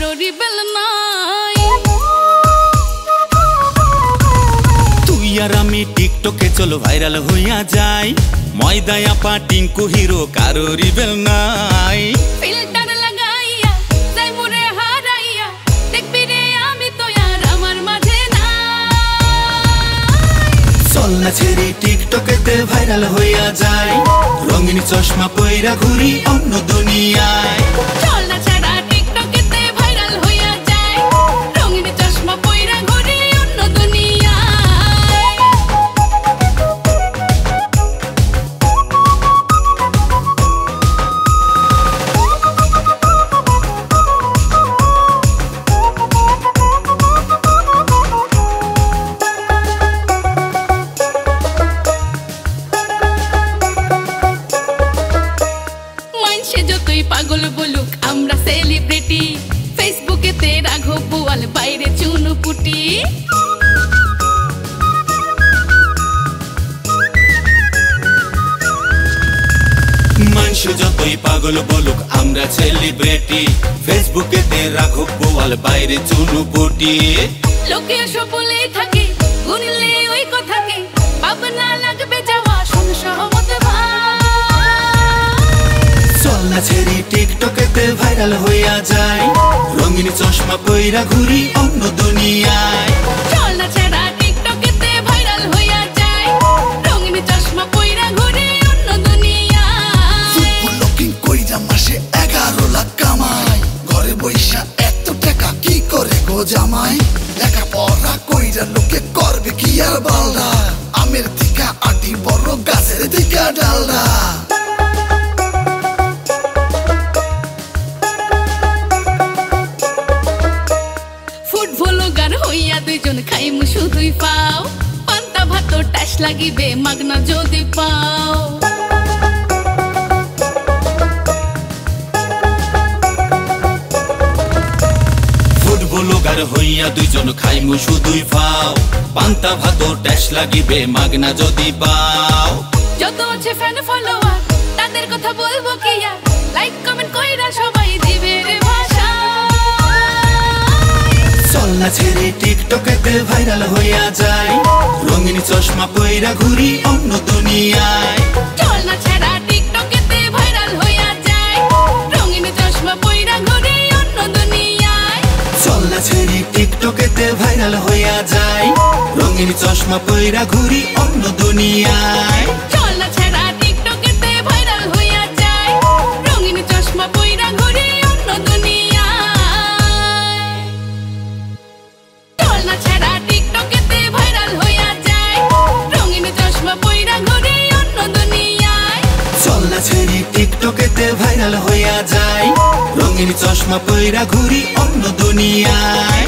কারোরই বেল নাই। তুই আর আমি টিকটকে চলো ভাইরাল হইয়া যাই, ময়দায় আপা টিঙ্কু হিরো কারোরই বেল নাই। ফিল্টার লাগাইয়া যাই মোরে হারাইয়া, দেখবি রে আমি তো আর আমার মাঝে নাই। চল না ছেড়ে টিকটকেতে ভাইরাল হইয়া যাই, রঙিন চশমা পইরা ঘুরি অন্য দুনিয়ায়। চল না ছাড়া টিকটকেতে ভাইরাল হইয়া যাই, রঙিন চশমা পইরা ঘুরি অন্য দুনিয়ায়। মাইনসে যতই পাগল বলুক আমরা সেলিব্রিটি, ফেসবুকেতে রাঘব বোয়াল বাইরে চুনুপুটি। মানুষ যতই পাগল বলুক আমরা সেলিব্রিটি, ফেসবুকেতে রাঘব বোয়াল বাইরে চুনুপুটি। লোকে সবলেই থাকে গুনলে ওই কথাকে, ভাবনা লাগবে যাওয়া সংসহমত ভাই। চল না ছেড়ে টিকটকেতে ভাইরাল হইয়া যাই, রঙিন চশমা পইরা ঘুরি অন্য দুনিয়ায়। চল না ছাড়া টিকটকেতে ভাইরাল হইয়া যাই, রঙিন চশমা পইরা ঘুরি অন্য দুনিয়ায়। লুকিং কইরা মাসে 11 লাখ কামাই, ঘরে বইসা এত টাকা কি করে গো জামাই? লেখা পড়া কইরা লোকে করবে কি আর বালদা, আমের দিকা আটি বড় গাছের দিকা ডালদা। ফুটবলার হইয়া দুইজন খাইমু শুধুই পাও, পান্তা ভাত টাস লাগিবে মাগনা যদি পাও। ফুটবলার হইয়া দুইজন খাইমু শুধুই পাও, পান্তা ভাত ট্যাক্স লাগিবে মাগনা যদি পাও। যত আছে ফ্যান ফলোয়ার তাদের কথা বলবো কি আর, লাইক কমেন্ট কইরা সবাই দিবে রে ভাষা। চল না ছেড়ে টিকটকেতে ভাইরাল হইয়া যাই, রঙিন চশমা পইরা ঘুরি অন্য দুনিয়ায়। চল না ছাড়া টিকটকেতে ভাইরাল হইয়া যাই, রঙিন চশমা পইরা ঘুরি অন্য দুনিয়ায়। চল না ছেড়ে টিকটকেতে ভাইরাল হইয়া যাই, রঙিন চশমা পইরা ঘুরি অন্য দুনিয়ায়। চল না ছাড়া টিকটকেতে ভাইরাল হইয়া যাই, রঙিন চশমা পইরা ঘুরি অন্য দুনিয়ায়। চল না ছাড়া টিকটকেতে ভাইরাল হইয়া যাই, রঙিন চশমা পইরা ঘুরি অন্য দুনিয়ায়। চল না ছেড়ে টিকটকেতে ভাইরাল হইয়া যাই, রঙিন চশমা পইরা ঘুরি অন্য দুনিয়ায়।